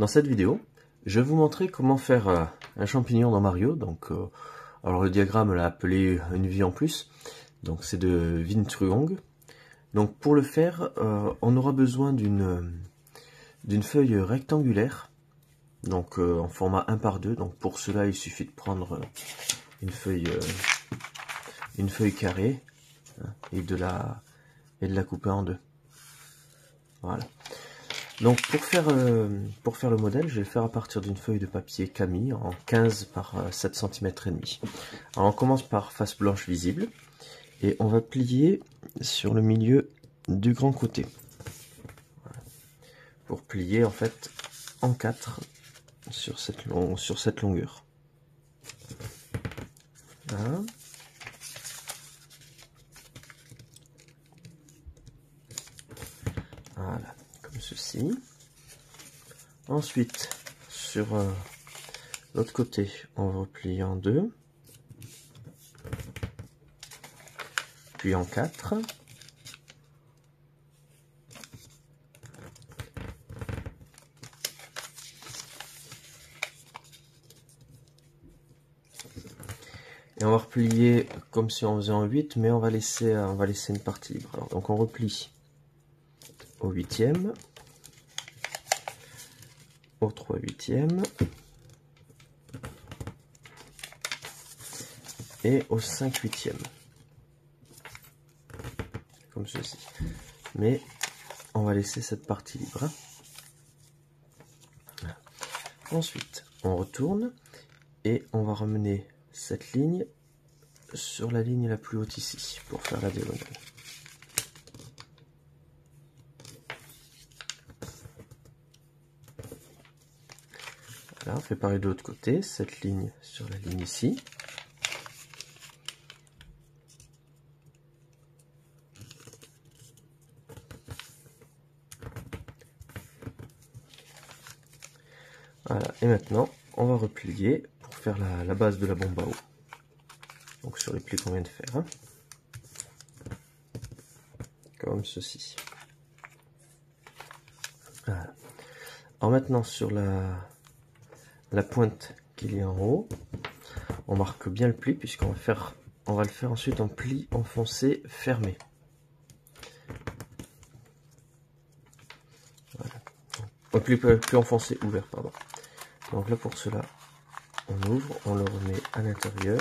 Dans cette vidéo, je vais vous montrer comment faire un champignon dans Mario. Donc, alors le diagramme l'a appelé une vie en plus, donc c'est de Vintrugong. Donc pour le faire, on aura besoin d'une feuille rectangulaire, donc en format 1 par 2. Donc pour cela, il suffit de prendre une feuille carrée, hein, et de la couper en deux. Voilà. Donc pour faire le modèle, je vais le faire à partir d'une feuille de papier Camille en 15 par 7 cm et demi. Alors on commence par face blanche visible et on va plier sur le milieu du grand côté. Voilà. Pour plier en fait en 4 sur cette longueur. Voilà. Voilà, comme ceci. Ensuite, sur l'autre côté, on va replier en 2, puis en 4. Et on va replier comme si on faisait en 8, mais on va laisser une partie libre. Alors, donc on replie au 8e, au 3/8e et au 5/8e, comme ceci. Mais on va laisser cette partie libre. Hein. Voilà. Ensuite, on retourne et on va ramener cette ligne sur la ligne la plus haute ici pour faire la diagonale. Voilà, on fait pareil de l'autre côté, cette ligne sur la ligne ici. Voilà, et maintenant on va replier pour faire la base de la bombe à eau. Donc sur les plis qu'on vient de faire, hein. Comme ceci. Voilà. Alors maintenant sur la pointe qu'il y a en haut, on marque bien le pli puisqu'on va le faire ensuite en pli enfoncé fermé. Voilà. Pli enfoncé ouvert, pardon. Donc là pour cela, on ouvre, on le remet à l'intérieur.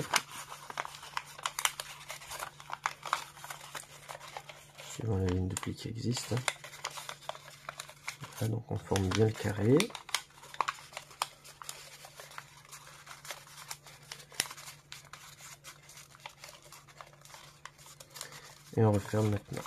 Suivant la ligne de pli qui existe. Hein. Voilà, donc on forme bien le carré. Et on referme maintenant.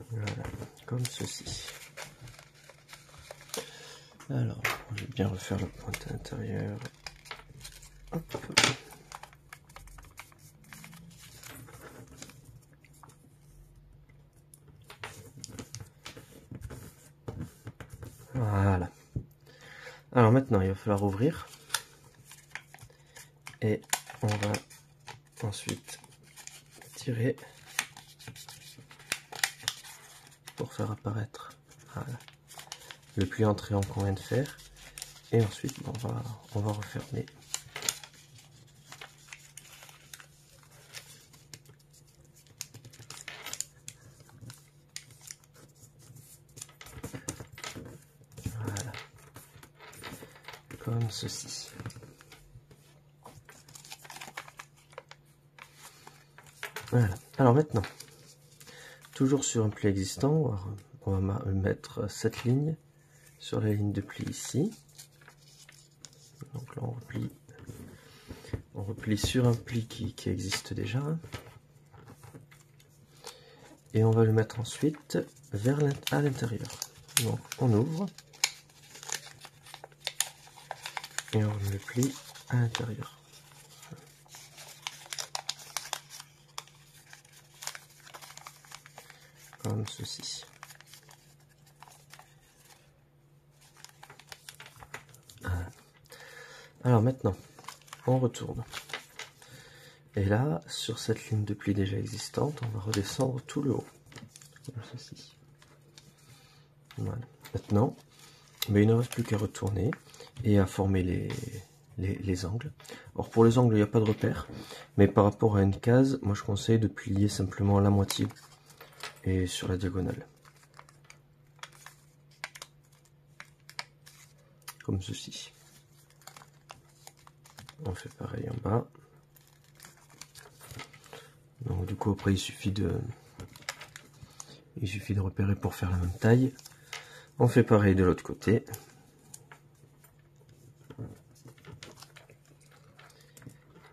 Voilà, comme ceci. Alors, je vais bien refaire la pointe à l'intérieur. Hop. Voilà. Alors maintenant, il va falloir ouvrir. Et on va ensuite tirer pour faire apparaître, voilà, le pli en triangle qu'on vient de faire. Et ensuite, on va refermer. Voilà. Comme ceci. Voilà. Alors maintenant, toujours sur un pli existant, on va mettre cette ligne sur la ligne de pli ici. Donc là on replie sur un pli qui existe déjà. Et on va le mettre ensuite à l'intérieur. Donc on ouvre et on le plie à l'intérieur. Comme ceci. Alors maintenant, on retourne. Et là, sur cette ligne de pli déjà existante, on va redescendre tout le haut. Comme ceci. Voilà. Maintenant, mais il ne reste plus qu'à retourner et à former les angles. Alors pour les angles, il n'y a pas de repère, mais par rapport à une case, moi je conseille de plier simplement la moitié et sur la diagonale. Comme ceci. On fait pareil en bas. Donc du coup après il suffit de repérer pour faire la même taille. On fait pareil de l'autre côté.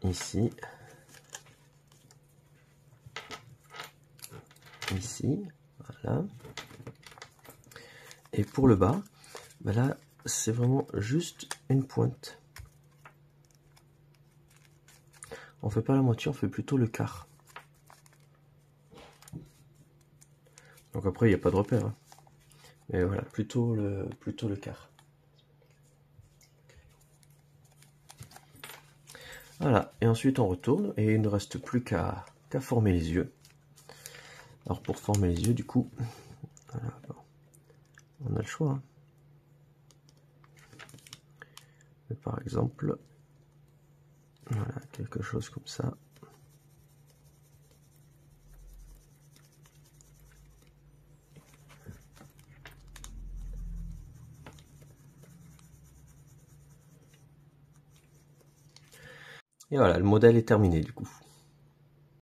Ici. Ici. Voilà. Et pour le bas, ben là c'est vraiment juste une pointe. On fait pas la moitié, on fait plutôt le quart. Donc après il n'y a pas de repère. Hein. Mais voilà, plutôt le quart. Voilà, et ensuite on retourne et il ne reste plus qu'à former les yeux. Alors pour former les yeux, du coup, voilà, on a le choix. Hein. Mais par exemple, voilà, quelque chose comme ça. Et voilà, le modèle est terminé du coup.